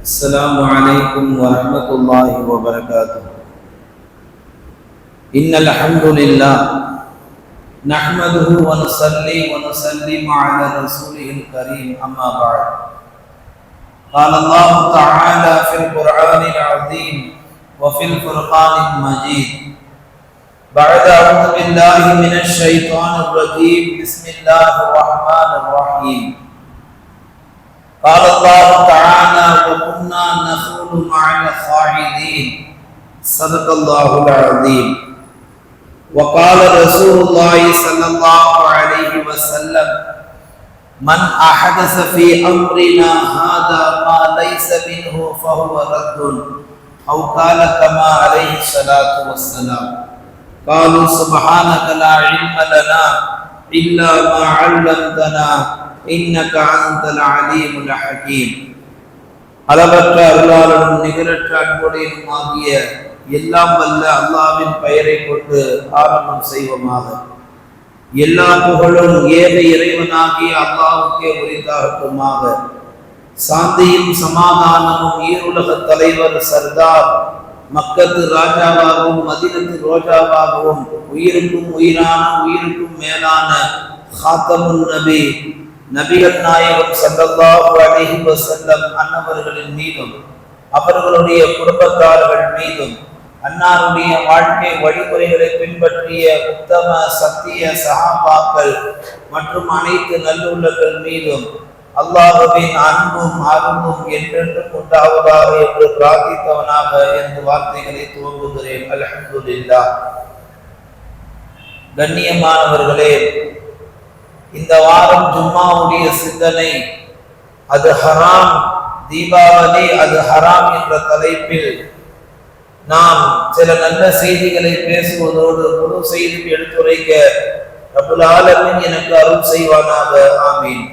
السلام عليكم ورحمة الله وبركاته. إن الحمد لله نحمده ونصلي ونسلم على رسوله الكريم أما بعد. قال الله تعالى في القرآن العظيم وفي الفرقان المجيد بعد أعوذ بالله من الشيطان الرجيم بسم الله الرحمن الرحيم. قال الله تعالى وكنا نخوض مع الخاعدين صدق الله العظيم. وقال رسول الله صلى الله عليه وسلم من أحدث في أمرنا هذا ما ليس منه فهو رد أو قال كما عليه الصلاة والسلام. قالوا سبحانك لا علم لنا إلا ما علمتنا இன்னக அன்தல் அலீமுல் ஹகீம். அளவற்ற அருளாளனும் நிகரற்ற அன்புடையனும் ஆகிய எல்லாம் வல்ல அல்லாஹ்வின் பெயரை கொண்டு ஆரம்பம் செய்வோமாக. எல்லா புகழும் ஏக இறைவனாகிய அல்லாஹ்வுக்கே உரித்தாகட்டுமாக. சாந்தியும் சமாதானமும் ஈருலக தலைவர் சர்தார் மக்கத்து ராஜாவாகவும் மதீனத்து ரோஜாவாகவும் உயிருக்கும் உயிரான உயிருக்கும் மேலான ஹாத்தமுன் நபி நபிகள் நாயகம் ஸல்லல்லாஹு அலைஹி வஸல்லம் அன்னவர்களின் மீதும் அவர்களுடைய குடும்பத்தார்கள் மீதும் அன்னாருடைய வாழ்க்கை வழிமுறைகளை பின்பற்றிய உத்தம சத்திய சஹாபாக்கள் மற்றும் அனைத்து நல்லுள்ளங்கள் மீதும் அல்லாஹ்வின் அன்பும் அருளும் என்றென்றும் உண்டாவதாக என்று பிரார்த்தித்தவனாக இந்த வார்த்தைகளை துவங்குகிறேன். அல்ஹம்துலில்லாஹ். கண்ணியமானவர்களே, இந்த வாரம் ஜும்மாவுடைய சிந்தனை அது ஹராம், தீபாவளி அது ஹராம் என்ற தலைப்பில் நாம் சில நல்ல செய்திகளை பேசுவதோடு முழு செய்தி எடுத்துரைக்க ரப்புல் ஆலமீன் எனக்கு அருள் செய்வானாக. ஆமீன்.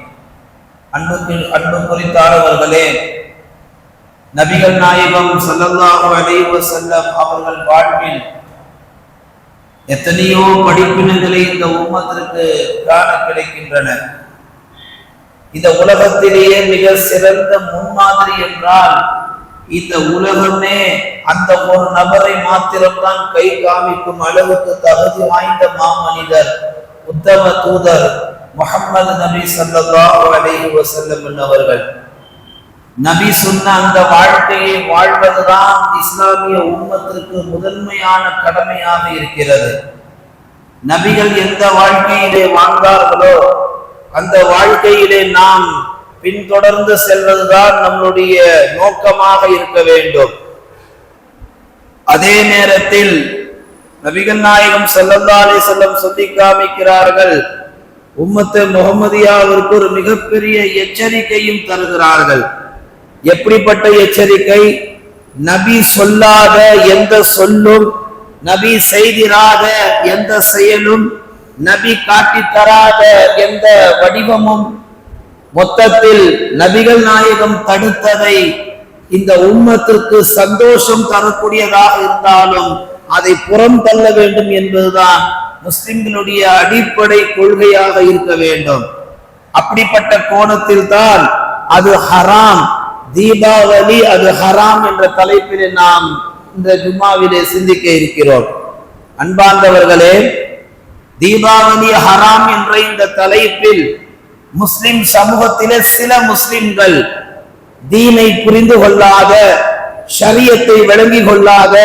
அன்பு குறித்தானவர்களே, நபிகள் நாயகம் ஸல்லல்லாஹு அலைஹி வஸல்லம் அவர்கள் வாழ்வில் எத்தனையோ படிப்பினங்களை இந்த உம்மத்திற்கு காண கிடைக்கின்றன. இந்த உலகத்திலேயே மிக சிறந்த முன்மாதிரி என்றால் இந்த உலகமே அந்த ஒரு நபரை மாத்திரம்தான் கை காமிக்கும் அளவுக்கு தகுதி வாய்ந்த மாமனிதர் உத்தம தூதர் முஹம்மது நபி ஸல்லல்லாஹு அலைஹி வஸல்லம் அவர்கள். நபி சொன்ன அந்த வாழ்க்கையை வாழ்வதுதான் இஸ்லாமிய உம்மத்திற்கு முதன்மையான கடமையாக இருக்கிறது. நபிகள் எந்த வாழ்க்கையிலே வாழ்ந்தார்களோ அந்த வாழ்க்கையிலே நாம் பின்தொடர்ந்து செல்வதுதான் நம்முடைய நோக்கமாக இருக்க வேண்டும். அதே நேரத்தில் நபிகள் நாயகம் ஸல்லல்லாஹு அலைஹி வஸல்லம் சொல்லி காமிக்கிறார்கள், உம்மத்து முஹம்மதியாவிற்கு ஒரு மிகப்பெரிய எச்சரிக்கையும் தருகிறார்கள். எப்படிப்பட்ட எச்சரிக்கை? நபி சொல்லாத எந்த சொல்லும், நபி செய்திராத எந்த செயலும், நபி காட்டித்தராத எந்த வடிவமும், மொத்தத்தில் நபிகள் நாயகம் தடுத்ததை இந்த உம்மத்திற்கு சந்தோஷம் தரக்கூடியதாக இருந்தாலும் அதை புறம் தள்ள வேண்டும் என்பதுதான் முஸ்லிம்களுடைய அடிப்படை கொள்கையாக இருக்க வேண்டும். அப்படிப்பட்ட கோணத்தில் தான் அது ஹராம், தீபாவளி அது ஹராம் என்ற தலைப்பிலே நாம் இந்த ஜும்மாவிலே சிந்திக்க இருக்கிறோம். அன்பார்ந்தவர்களே, தீபாவளி ஹராம் என்ற இந்த தலைப்பில் முஸ்லிம் சமூகத்திலே சில முஸ்லிம்கள் தீனை புரிந்து கொள்ளாத, ஷரியத்தை விளங்கி கொள்ளாத,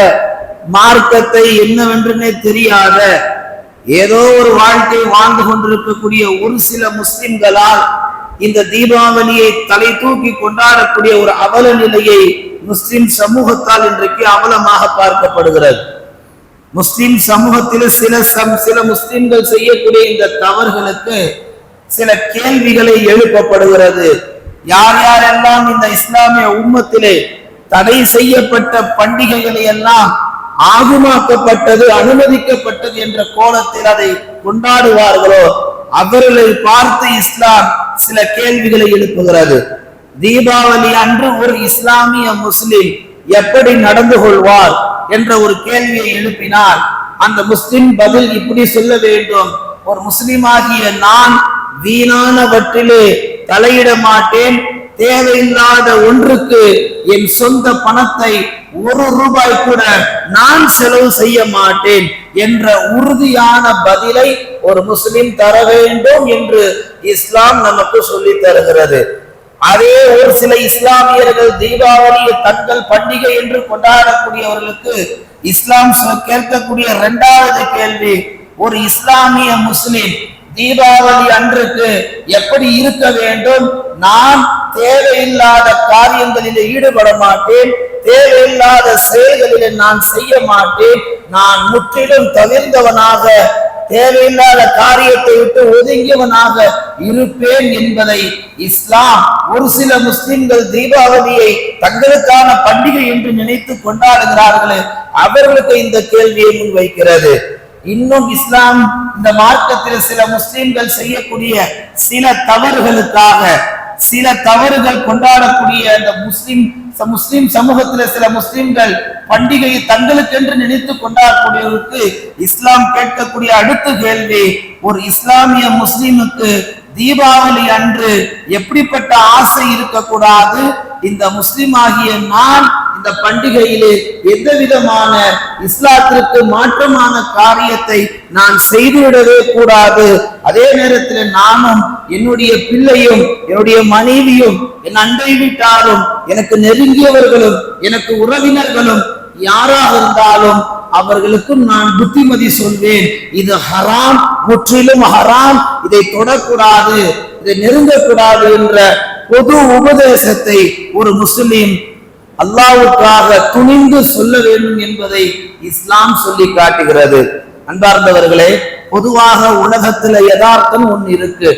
மார்க்கத்தை என்னவென்றே தெரியாத ஏதோ ஒரு வாழ்க்கை வாழ்ந்து கொண்டிருக்கக்கூடிய ஒரு சில முஸ்லிம்களால் இந்த தீபாவளியை தலை தூக்கி கொண்டாடக்கூடிய ஒரு அவல நிலையை முஸ்லிம் சமூகத்தால் இன்றைக்கு அவலமாக பார்க்கப்படுகிறது. முஸ்லிம் சமூகத்தில் சில முஸ்லிம்கள் செய்யக்கூடிய இந்த தவறுகளுக்கு சில கேள்விகளை எழுப்பப்படுகிறது. யார் யாரெல்லாம் இந்த இஸ்லாமிய உம்மத்திலே தடை செய்யப்பட்ட பண்டிகைகளை எல்லாம் ஆகுமாக்கப்பட்டது, அனுமதிக்கப்பட்டது என்ற கோணத்தில் அதை கொண்டாடுவார்களோ அவர்களை பார்த்து இஸ்லாம் சில கேள்விகளை எழுப்புகிறது. தீபாவளி அன்று ஒரு இஸ்லாமிய முஸ்லிம் எப்படி நடந்து கொள்வார் என்ற ஒரு கேள்வியை எழுப்பினால் அந்த முஸ்லிம் பதில் இப்படி சொல்ல வேண்டும்: ஒரு முஸ்லிமாகிய நான் வீணானவற்றிலே தலையிட மாட்டேன், தேவையில்லாத ஒன்றுக்கு என் சொந்த பணத்தை ₹1 கூட நான் செலவு செய்ய மாட்டேன் என்ற உறுதியான பதிலை ஒரு முஸ்லிம் தர வேண்டும் என்று இஸ்லாம் நமக்கு சொல்லி தருகிறது. அதே ஒரு சில இஸ்லாமியர்கள் தீபாவளியை தங்கள் பண்டிகை என்று கொண்டாடக்கூடியவர்களுக்கு இஸ்லாம் கேட்கக்கூடிய 2வது கேள்வி, ஒரு இஸ்லாமிய முஸ்லிம் தீபாவளி அன்றுக்கு எப்படி இருக்க வேண்டும்? நான் தேவையில்லாத காரியங்களில் ஈடுபட மாட்டேன், தேவையில்லாத செயல்களில் நான் செய்ய மாட்டேன், நான் முற்றிலும் தவிர்ந்தவனாக தேவையில்லாத காரியத்தை விட்டு ஒதுங்கியவனாக இருப்பேன் என்பதை இஸ்லாம் ஒரு சில முஸ்லிம்கள் தீபாவளியை தங்களுக்கான பண்டிகை என்று நினைத்து கொண்டாடுகிறார்களே, அவர்களுக்கு இந்த கேள்வியை முன்வைக்கிறது. இன்னும் இஸ்லாம் இந்த மார்க்கத்தில் சில முஸ்லிம்கள் செய்யக்கூடிய சில தவறுகளுக்காக, சில தவறுகள் கொண்டாடக்கூடிய அந்த முஸ்லிம் சமூகத்தில் சில முஸ்லிம்கள் பண்டிகையை தங்களுக்கென்று நினைத்து கொண்டாடக்கூடியவர்களுக்கு இஸ்லாம் கேட்கக்கூடிய அடுத்த கேள்வி, ஒரு இஸ்லாமிய முஸ்லிமுக்கு தீபாவளி அன்று எப்படிப்பட்ட ஆசை இருக்கக்கூடாது? இந்த முஸ்லிம் ஆகிய நான் இந்த பண்டிகையிலே எந்த விதமான இஸ்லாத்திற்கு மாற்றமான காரியத்தை நான் செய்துவிடவே கூடாது. அதே நேரத்தில் நானும் என்னுடைய பிள்ளையும் என்னுடைய மனைவியும் என் அண்டை வீட்டாரும் எனக்கு நெருங்கியவர்களும் எனக்கு உறவினர்களும் யாராக இருந்தாலும் அவர்களுக்கும் நான் புத்திமதி சொல்வேன். இது ஹராம், முற்றிலும் ஹராம், இதை தொடக்கூடாது, இதை நெருங்கக்கூடாது என்ற பொது உபதேசத்தை ஒரு முஸ்லிம் அல்லாஹ்வுக்காக துணிந்து சொல்ல வேண்டும் என்பதை இஸ்லாம் சொல்லி காட்டுகிறது. அன்பார்ந்தவர்களே, பொதுவாக உலகத்துல யதார்த்தம் ஒன்று இருக்கு.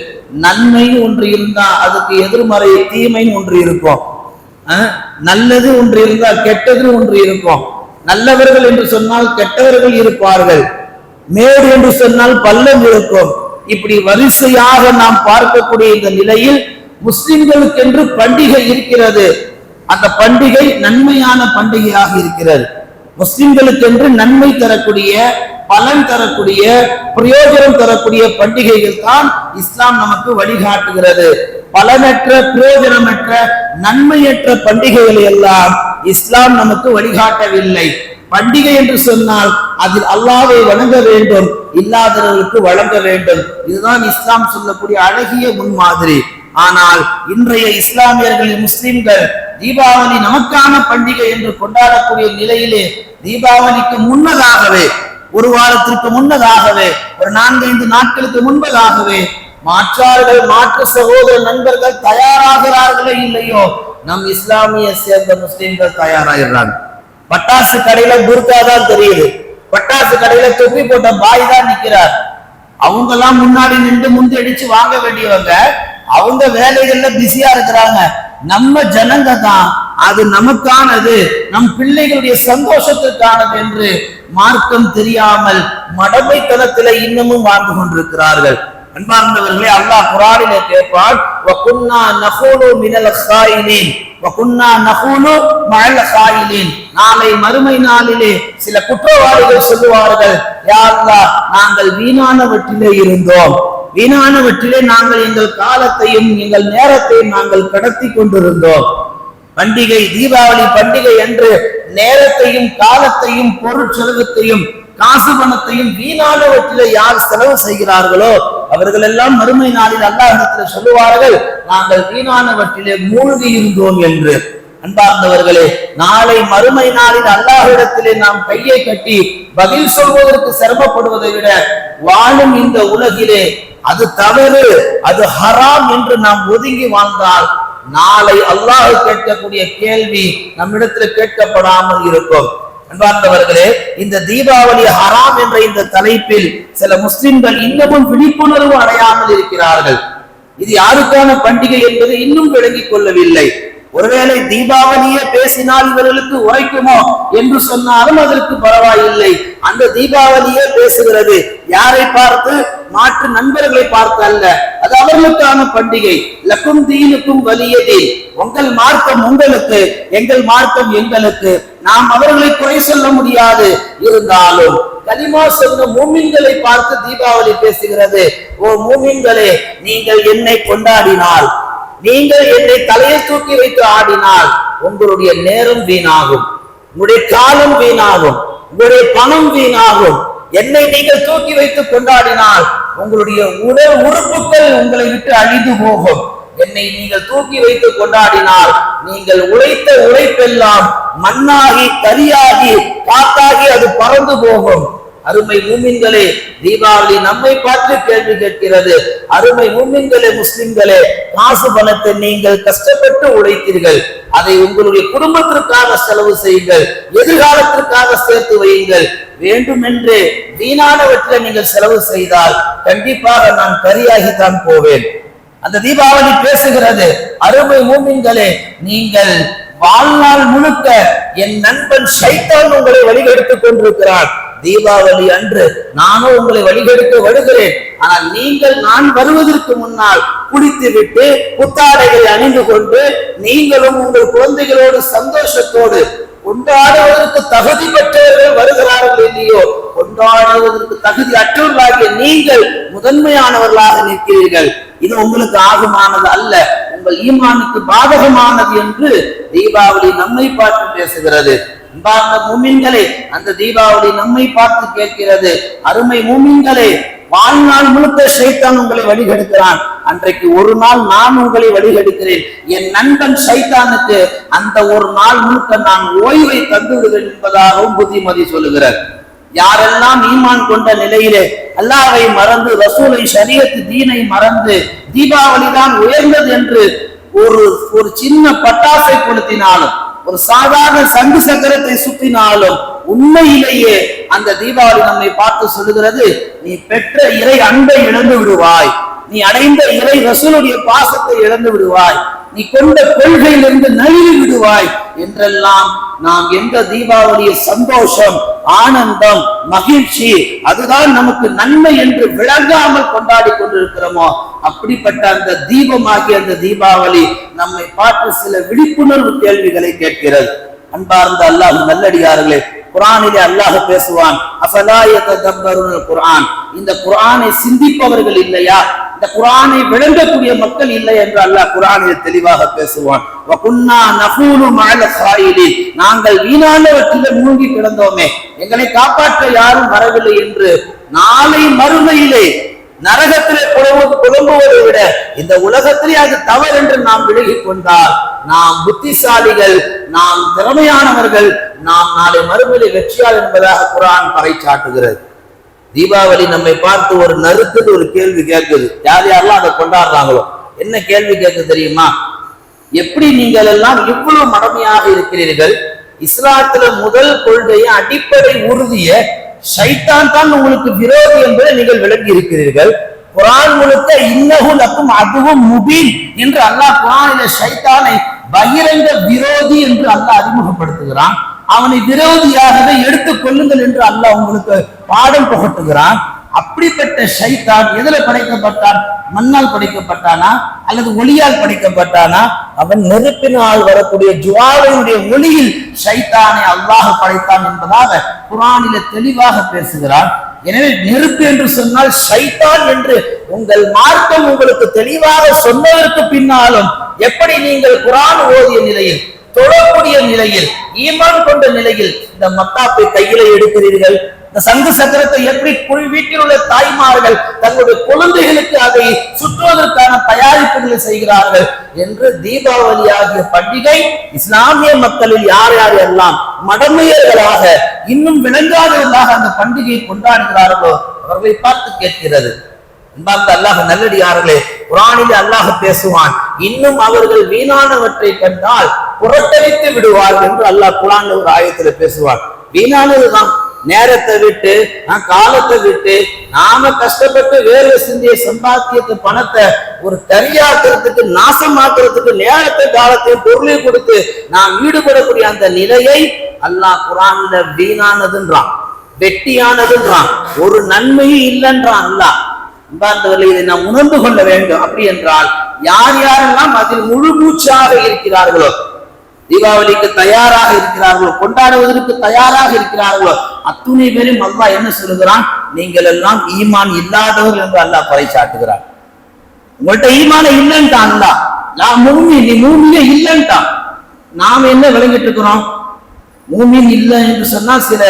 நன்மை ஒன்று இருந்தா அதுக்கு எதிர்மறை தீமை ஒன்று இருக்கும். நல்லது ஒன்று இருந்தால் கெட்டது ஒன்று இருக்கும். நல்லவர்கள் என்று சொன்னால் கெட்டவர்கள் இருப்பார்கள், மேடு என்று சொன்னால் பள்ளம் இருக்கும். இப்படி வரிசையாக நாம் பார்க்கக்கூடிய இந்த நிலையில் முஸ்லிம்களுக்கென்று பண்டிகை இருக்கிறது. அந்த பண்டிகை நன்மையான பண்டிகையாக இருக்கிறது. முஸ்லிம்களுக்கென்று நன்மை தரக்கூடிய, பலன் தரக்கூடிய, பிரயோஜனம் தரக்கூடிய பண்டிகைகள் தான் இஸ்லாம் நமக்கு வழிகாட்டுகிறது. பலனற்ற, பிரயோஜனமற்ற, நன்மையற்ற பண்டிகைகளை எல்லாம் இஸ்லாம் நமக்கு வழிகாட்டவில்லை. பண்டிகை என்று சொன்னால் அதில் அல்லாஹ்வை வணங்க வேண்டும், இல்லாதவர்களுக்கு வழங்க வேண்டும். இதுதான் இஸ்லாம் சொல்லக்கூடிய அழகிய முன்மாதிரி. ஆனால் இன்றைய இஸ்லாமியர்களின் முஸ்லிம்கள் தீபாவளி நமக்கான பண்டிகை என்று கொண்டாடக்கூடிய நிலையிலே தீபாவளிக்கு முன்னதாகவே, ஒரு வாரத்திற்கு முன்னதாகவே, ஒரு 4-5 நாட்களுக்கு முன்பதாகவே மாற்றார்கள், மாற்று சகோதர நண்பர்கள் தயாராகிறார்களே இல்லையோ, நம் இஸ்லாமிய சேர்ந்த முஸ்லிம்கள் தயாராகிறாங்க. பட்டாசு கடையில புர்கா தான் தெரியுது, பட்டாசு கடையில தொப்பி போட்ட பாய் தான் நிக்கிறார். அவங்க எல்லாம் முன்னாடி நின்று முந்தடிச்சு வாங்க வேண்டியவங்க, அவங்க வேலைகள்ல பிஸியா இருக்கிறாங்க. நம்ம ஜனங்க தான் அது நமக்கானது, நம் பிள்ளைகளுடைய சந்தோஷத்திற்கானது என்று மார்க்கம் தெரியாமல் மடமைத்தனத்தில இன்னமும் வாழ்ந்து கொண்டிருக்கிறார்கள். அன்பார்ந்தவர்களே, அல்லாஹ் குர்ஆனிலே கேட்பான், வகுன்னா நஹூலு மினல் காயிலின் வகுன்னா நஹூலு மஅல் காயிலின். நாளை மறுமை நாளிலே சில குற்றவாளிகள் சொல்லுவார்கள், யா அல்லாஹ், நாங்கள் வீணானவற்றிலே இருந்தோம், வீணானவற்றிலே நாங்கள் எங்கள் காலத்தையும் எங்கள் நேரத்தையும் நாங்கள் கடத்தி கொண்டிருந்தோம். பண்டிகை, தீபாவளி பண்டிகை என்று நேரத்தையும் காலத்தையும் பொருட்செலவத்தையும் காசு பணத்தையும் வீணானவற்றிலே யார் செலவு செய்கிறார்களோ அவர்கள் எல்லாம் மறுமை நாளில் அல்லாஹ்விடத்தில் சொல்லுவார்கள், நாங்கள் வீணானவற்றிலே மூழ்கி இருந்தோம் என்று. அன்பார்ந்தவர்களே, நாளை மறுமை நாளில் அல்லாஹ்விடத்திலே நாம் கையை கட்டி பதில் சொல்வதற்கு சிரமப்படுவதை விட வாழும் இந்த உலகிலே அது தவறு, அது ஹராம் என்று நாம் ஒதுங்கி வாழ்ந்தால் நாளை அல்லாஹ் கேட்கக்கூடிய கேள்வி நம்மிடத்தில் கேட்கப்படாமல் இருக்கும். அன்பார்ந்தவர்களே, இந்த தீபாவளி ஹராம் என்ற இந்த தலைப்பில் சில முஸ்லிம்கள் இன்னமும் விழிப்புணர்வு அடையாமல் இருக்கிறார்கள். இது யாருக்கான பண்டிகை என்பது இன்னும் விளங்கிக் கொள்ளவில்லை. ஒருவேளை தீபாவளியே பேசினால் இவர்களுக்கு உரைக்குமோ என்று சொன்னாலும் அதற்கு பரவாயில்லை. அந்த தீபாவளியே பேசுகிறது. யாரை பார்த்து? மாற்று நண்பர்களை பார்த்து அல்ல, அது அவர்களுக்கான பண்டிகை. லக்கும் தீனுக்கும் வலியதே, உங்கள் மார்க்கம் உங்களுக்கு, எங்கள் மார்க்கம் எங்களுக்கு. நாம் அவர்களை குறை சொல்ல முடியாது. இருந்தாலும் கலிமா சொன்ன மூமின்களை பார்த்து தீபாவளி பேசுகிறது. ஓ மூமின்களே, நீங்கள் என்னை கொண்டாடினால், நீங்கள் என்னை தலையில் தூக்கி வைத்து ஆடினால் உங்களுடைய நேரம் வீணாகும், உங்களுடைய காலம் வீணாகும், உங்களுடைய பணம் வீணாகும். என்னை நீங்கள் தூக்கி வைத்து கொண்டாடினால் உங்களுடைய உடல் உறுப்புகள் உங்களை விட்டு அழிந்து போகும். என்னை நீங்கள் தூக்கி வைத்து கொண்டாடினால் நீங்கள் உழைத்த உழைப்பெல்லாம் மண்ணாகி கரியாகி காத்தாகி அது பறந்து போகும். அருமை மூமின்களே, தீபாவளி நம்மை பார்த்து கேள்வி கேட்கிறது. அருமை மூமின்களே, முஸ்லிம்களே, காசு பணத்தை நீங்கள் கஷ்டப்பட்டு உழைத்தீர்கள், அதை உங்களுடைய குடும்பத்திற்காக செலவு செய்யுங்கள், எதிர்காலத்திற்காக சேர்த்து வையுங்கள். வேண்டுமென்று வீணானவற்றை நீங்கள் செலவு செய்தால் கண்டிப்பாக நான் கரியாகித்தான் போவேன். அந்த தீபாவளி பேசுகிறது, அருமை மூமின்களே, நீங்கள் வாழ்நாள் முழுக்க என் நண்பன் ஷைத்தான் உங்களை வழிகெடுத்துக் கொண்டிருக்கிறான். தீபாவளி அன்று நானும் உங்களை வழிகெடுக்க வருகிறேன். ஆனால் நீங்கள் நான் வருவதற்கு முன்னால் குடித்து விட்டு புத்தாடைகளை அணிந்து கொண்டு நீங்களும் உங்கள் குழந்தைகளோடு சந்தோஷத்தோடு கொண்டாடுவதற்கு தகுதி பெற்றவர்கள் வருகிறார்கள் இல்லையோ, கொண்டாடுவதற்கு தகுதி அற்றவர்களாகிய நீங்கள் முதன்மையானவர்களாக நிற்கிறீர்கள். இது உங்களுக்கு ஆகுமானது அல்ல, உங்கள் ஈமானுக்கு பாதகமானது என்று தீபாவளி நம்மை பார்த்து பேசுகிறது. அன்பார்ந்த மூமின்களே, அந்த தீபாவளி நம்மை பார்த்து கேட்கிறது, அருமை மூமின்களே, வாழ்நாள் முழுக்க ஷைத்தான் உங்களை வழிகெடுக்கிறான், அன்றைக்கு ஒரு நாள் நான் உங்களை வழிகெடுக்கிறேன். என் நண்பன் ஷைத்தானுக்கு அந்த ஒரு நாள் முழுக்க நான் ஓய்வை தந்து விடுவேன் என்பதாகவும் புத்திமதி சொல்லுகிறார். யாரெல்லாம் ஈமான் கொண்ட நிலையிலே அல்லாஹ்வை மறந்து ரசூலை ஷரியத் தீனை மறந்து தீபாவளி தான் உயர்ந்தது என்று ஒரு சின்ன பட்டாசை கொளுத்தினாலும் ஒரு சாதாரண சங்கு சக்கரத்தை சுத்தினாலும் உண்மையிலேயே அந்த தீபாவளி நம்மை பார்த்து சொல்லுகிறது, நீ பெற்ற இறை அன்பை இழந்து விடுவாய், நீ அடைந்த இறை ரசூலுடைய பாசத்தை இழந்து விடுவாய், நீ கொண்ட கொள்கையிலிருந்து நழுவி விடுவாய் என்றெல்லாம் நாம் எந்த தீபாவளியை சந்தோஷம், ஆனந்தம், மகிழ்ச்சி, அதுதான் நமக்கு நன்மை என்று விளங்காமல் கொண்டாடி கொண்டிருக்கிறோமோ, அப்படிப்பட்ட அந்த தீபமாகிய அந்த தீபாவளி நம்மை பார்த்து சில விழிப்புணர்வு கேள்விகளை கேட்கிறது. அன்பார்ந்த அல்லாஹ் நல்லடியார்களே, குர்ஆனிலே அல்லாஹ் பேசுவான், அஃபலா யததப்பருல் குர்ஆன், இந்த குர்ஆனை சிந்திப்பவர்கள் இல்லையா, இந்த குர்ஆனை விளங்கக்கூடிய மக்கள் இல்லை என்று அல்லாஹ் குர்ஆனிலே தெளிவாக பேசுவான். வகுன்னா நஃபூலு மஅல் காயிலின், நாங்கள் வீணானவற்றிலே மூழ்கி கிடந்தோமே, எங்களை காப்பாற்ற யாரும் வரவில்லை என்று நாளை மறுமையிலே நரகத்திலே புலம்புவதை விட இந்த உலகத்திலே அது தவறு என்று நாம் விலகி கொண்டால் நாம் புத்திசாலிகள், நாம் திறமையானவர்கள், நாம் நாளை மறுமையிலே வெற்றியாளர் என்பதாக குர்ஆன் பறைசாட்டுகிறது. தீபாவளி நம்மை பார்த்து ஒரு நறுக்குது ஒரு கேள்வி கேட்குது. யார் யாரெல்லாம் அதை கொண்டாடுறாங்களோ என்ன கேள்வி கேட்குது தெரியுமா? எப்படி நீங்கள் எல்லாம் இவ்வளவு மடமையாக இருக்கிறீர்கள்? இஸ்லாத்துல முதல் கொள்கையை அடிப்படை உறுதிய ஷைத்தான் தான் உங்களுக்கு விரோதி என்பதை நீங்கள் விளங்கி இருக்கிறீர்கள். குர்ஆன் முழுக்க இன்னஹு லக்கும் அதுவும் முபீன் என்று அல்லாஹ் குர்ஆனிலே ஷைத்தானை பகிரங்க விரோதி என்று அல்லாஹ் அறிமுகப்படுத்துகிறான். அவனை விரோதியாகவே எடுத்துக் கொள்ளுங்கள் என்று அல்லாஹ் உங்களுக்கு பாடம் புகட்டுகிறான். அப்படிப்பட்ட ஷைத்தான் எதுல படைக்கப்பட்டான்? மண்ணால் படைக்கப்பட்டானா அல்லது ஒளியால் படைக்கப்பட்டானா? அவன் நெருப்பினால் வரக்கூடிய ஜுவாலையுடைய ஒளியில் ஷைத்தானை அல்லாஹ் படைத்தான் என்பதாக குர்ஆனிலே தெளிவாக பேசுகிறான். எனவே நெருப்பு என்று சொன்னால் ஷைத்தான் என்று உங்கள் மார்க்கம் உங்களுக்கு தெளிவாக சொன்னதற்கு பின்னாலும் எப்படி நீங்கள் குர்ஆன் ஓதிய நிலையில், தொழக்கூடிய நிலையில், ஈமான் கொண்ட நிலையில் இந்த மத்தாப்பை கையில எடுக்கிறீர்கள்? இந்த சங்கு சக்கரத்தை எப்படி வீட்டில் உள்ள தாய்மார்கள் தங்களுடைய குழந்தைகளுக்கு அதை சுற்றுவதற்கான தயாரிப்புகளை செய்கிறார்கள் என்று தீபாவளி ஆகிய பண்டிகை இஸ்லாமிய மக்களில் யார் யார் எல்லாம் மடமையர்களாக இன்னும் விளங்காதவர்களாக அந்த பண்டிகையை கொண்டாடுகிறார்களோ அவர்களை பார்த்து கேட்கிறது. அல்லாஹ் நல்லடியார்களே, குர்ஆனிலே அல்லாஹ் பேசுவான், இன்னும் அவர்கள் வீணானவற்றை கண்டால் புறக்கணித்து விடுவார்கள் என்று அல்லாஹ் குர்ஆன்ல ஒரு ஆயத்துல பேசுவான். வீணானதுதான், நேரத்தை விட்டு காலத்தை விட்டு நாம கஷ்டப்பட்டு வேறு சிந்திய சம்பாத்தியத்தை பணத்தை ஒரு கரியாக்குறதுக்கு நாசமாக்குறதுக்கு நேரத்தை காலத்தையும் பொருளையும் கொடுத்து நாம் ஈடுபடக்கூடிய அந்த நிலையை அல்லாஹ் குர்ஆன்ல வீணானதுன்றான், வெட்டியானதுன்றான், ஒரு நன்மையும் இல்லைன்றான் அல்லாஹ். இதை நாம் உணர்ந்து கொள்ள வேண்டும். அப்படி என்றால் யார் யாரெல்லாம் அதில் முழு மூச்சாக இருக்கிறார்களோ, தீபாவளிக்கு தயாராக இருக்கிறார்களோ, கொண்டாடுவதற்கு தயாராக இருக்கிறார்களோ, அத்துணை பேரும் அல்லாஹ் என்ன சொல்லுகிறான்? நீங்கள் எல்லாம் ஈமான் இல்லாதவர்கள் என்று அல்லாஹ் பறைசாட்டுகிறார். உங்கள்கிட்ட ஈமான இல்லைன்ட்டான் அல்லா. நான் மூமின், நீ மூமியே இல்லைன்ட்டான். நாம என்ன விளங்கிட்டு இருக்கிறோம்? மூமின் இல்லை என்று சொன்னா சில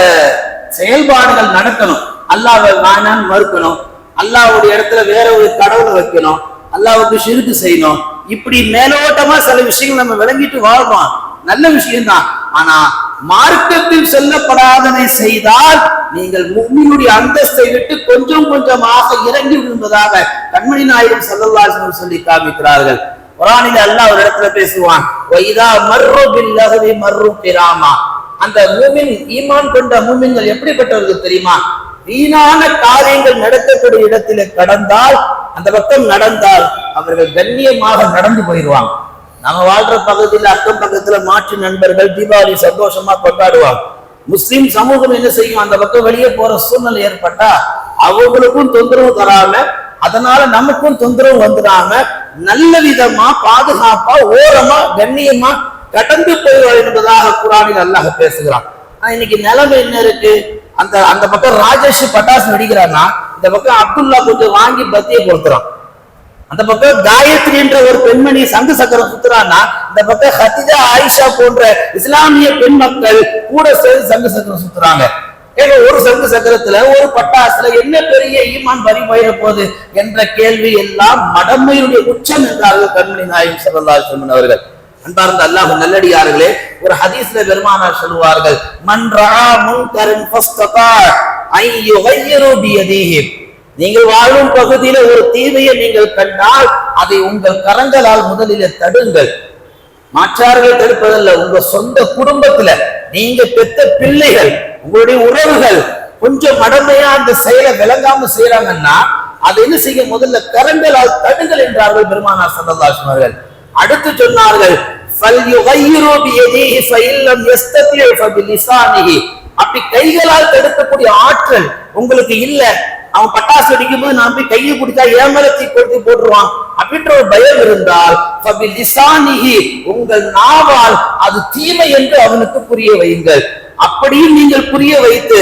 செயல்பாடுகள் நடக்கணும். அல்லாஹ்வை வேணான்னு மறுக்கணும், அல்லாஹ்வுடைய இடத்துல வேற ஒரு கடவுளை வைக்கணும், அல்லாஹ்வுக்கு ஷிர்க் செய்யணும். இப்படி மேலோட்டமா சில விஷயங்கள் நம்ம விளங்கிட்டு வாழ்றோம், நல்ல விஷயம்தான். ஆனா மார்க்கத்தில் சொல்லப்படாதனை செய்தால் நீங்கள் முஃமினுடைய அந்தஸ்தை விட்டு கொஞ்சம் கொஞ்சமாக இறங்கி விடுவதாக கண்மணி நாயகம் ஸல்லல்லாஹு அலைஹி வஸல்லம் சொல்லி காமிக்கிறார்கள். குர்ஆனில் அல்லாஹ் ஒரு இடத்துல பேசுவான், வைதா மர்ரு பில்லஹவி மர்ரு கிராமா. அந்த மூமின், ஈமான் கொண்ட மூமின்கள் எப்படிப்பட்டவர்கள் தெரியுமா? வீணான காரியங்கள் நடக்கக்கூடிய இடத்திலே கடந்தால், அந்த பக்கம் நடந்தால் அவர்கள் கண்ணியமாக நடந்து போயிடுவாங்க. நம்ம வாழ்ற பகுதியில் அக்கம் பக்கத்துல மாற்று நண்பர்கள் தீபாவளி சந்தோஷமா கொண்டாடுவாங்க. முஸ்லிம் சமூகம் என்ன செய்யும்? அந்த பக்கம் வெளியே போற சூழ்நிலை ஏற்பட்டா அவங்களுக்கும் தொந்தரவு தராம, அதனால நமக்கும் தொந்தரவு வந்துடாம நல்ல விதமா பாதுகாப்பா ஓரமா கண்ணியமா கடந்து போய்வார் என்பதாக குர்ஆனில் அல்லாஹ் பேசுகிறான். இன்னைக்கு நிலைமை என்ன இருக்கு? அந்த அந்த பக்கம் ராஜேஷ் பட்டாசு வெடிக்கிறான்னா, இந்த பக்கம் அப்துல்லா கொஞ்சம் வாங்கி பத்தியை கொடுத்துறான். அந்த பக்கம் காயத்ரி என்ற ஒரு பெண்மணி சங்கு சக்கரம் சுத்துறான்னா, இந்த பக்கம் ஹதிஜா, ஆயிஷா போன்ற இஸ்லாமிய பெண் மக்கள் கூட சேர்ந்து சங்கு சக்கரம் சுத்துறாங்க. ஒரு சங்கு சக்கரத்துல ஒரு பட்டாசுல என்ன பெரிய ஈமான் பறி போயிட போகுது என்ற கேள்வி எல்லாம் மடமையுடைய உச்சம் என்றார்கள் கண்மணி நாயகம் ஸல்லல்லாஹு அலைஹி வஸல்லம் அவர்கள். அன்பார்ந்த அல்லாஹ் நல்லடியார்களே, ஒரு ஹதீஸ்ல பெருமானார் சொல்வார்கள், மன் ரஆ முன்கரன் ஃபஸ்ததா ஐ யுகையிரு பியதிஹி. நீங்கள் வாழும் பகுதியில ஒரு தீமையை நீங்கள் கண்டால் அதை உங்கள் கரங்களால் முதலில் தடுங்கள். மாற்றார்கள் தடுப்பதல்ல, உங்க சொந்த குடும்பத்துல நீங்க பெத்த பிள்ளைகள், உங்களுடைய உறவுகள் கொஞ்சம் மடமையா அந்த செயலை விளங்காம செய்யறாங்கன்னா அதை என்ன செய்ய? முதல்ல கரங்களால் தடுங்கள் என்றார்கள் பெருமானார் ஸல்லல்லாஹு அலைஹி வஸல்லம். அடுத்து சொன்னார்கள், அப்படி கைகளால் தடுக்கக்கூடிய ஆற்றல் உங்களுக்கு இல்ல, அவன் பட்டாசு வெடிக்கும் போது நான் போய் கையை பிடிச்சா ஏமலத்தை கொடுத்து போட்டுருவான் அப்படின்ற ஒரு பயம் இருந்தால், உங்கள் நாவால் அது தீமை என்று அவனுக்கு புரிய வையுங்கள். அப்படியும் நீங்கள் புரிய வைத்து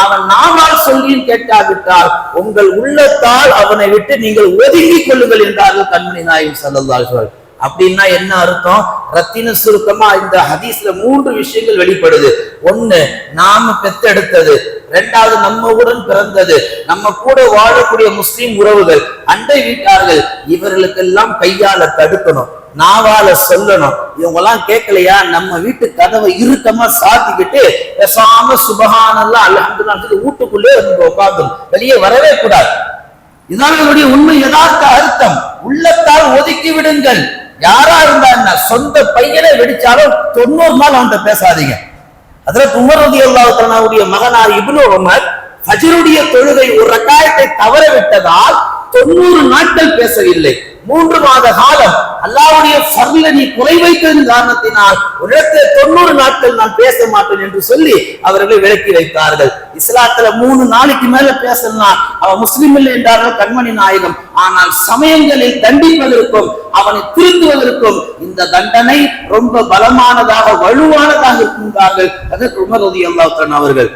அவன் நாவால் சொல்லியும் கேட்காவிட்டால் உங்கள் உள்ளத்தால் அவனை விட்டு நீங்கள் ஒதுங்கிக் கொள்ளுங்கள் என்றார்கள் கண்மணி நாயகம் ஸல்லல்லாஹு அலைஹி வஸல்லம். அப்படின்னா என்ன அர்த்தம்? ரத்தின சுருக்கமா இந்த ஹதீஸ்ல 3 விஷயங்கள் வெளிப்படுது. ஒண்ணு, நாம பெத்தெடுத்தது. இரண்டாவது, நம்மவுடன் பிறந்தது. நம்ம கூட வாழக்கூடிய முஸ்லிம் உறவுகள், அண்டை வீட்டார்கள், இவர்களுக்கெல்லாம் கையால தடுக்கணும், நாவால சொல்லணும். இவங்க எல்லாம் கேட்கலையா, நம்ம வீட்டு கதவை இறுக்கமா சாத்திக்கிட்டு பேசாம சுபஹானல்லாஹ் அல்ஹம்துலில்லாஹ் சொல்லி வீட்டுக்குள்ளே உட்கார்ந்து வெளியே வரவே கூடாது. இதான் உண்மை யதார்த்த அர்த்தம். உள்ளத்தால் ஒதுக்கி விடுங்கள். யாரா இருந்தா என்ன, சொந்த பையனை வெடிச்சாலும் 90 நாள் அவன்கிட்ட பேசாதீங்க. ஹஜ்ரத் உமர் ரலியல்லாஹு தஆலாவுடைய மகனார் இப்னு உமர் ஃபஜ்ருடைய தொழுகை ஒரு ரக்காயத்தை தவற விட்டதால் 90 நாட்கள் பேசவில்லை. 3 மாத காலம் அல்லாஹ்வுடைய ஃபர்ல நீ குறை வைத்ததன் காரணத்தினால் ஒரு இடத்துல 90 நாட்கள் நான் பேச மாட்டேன் என்று சொல்லி அவர்களை விலக்கி வைத்தார்கள். இஸ்லாத்துல 3 நாளைக்கு மேல பேசலாம் அவன் முஸ்லிம் இல்லை என்றார்கள் கண்மணி நாயகம். ஆனால் சமயங்களில் தண்டிப்பதற்கும் அவனை திருத்துவதற்கும் இந்த தண்டனை ரொம்ப பலமானதாக வலுவானதாக இருக்கின்றார்கள் ஹஜ்ரத் உமர் ரலியல்லாஹு தஆலா அவர்கள்.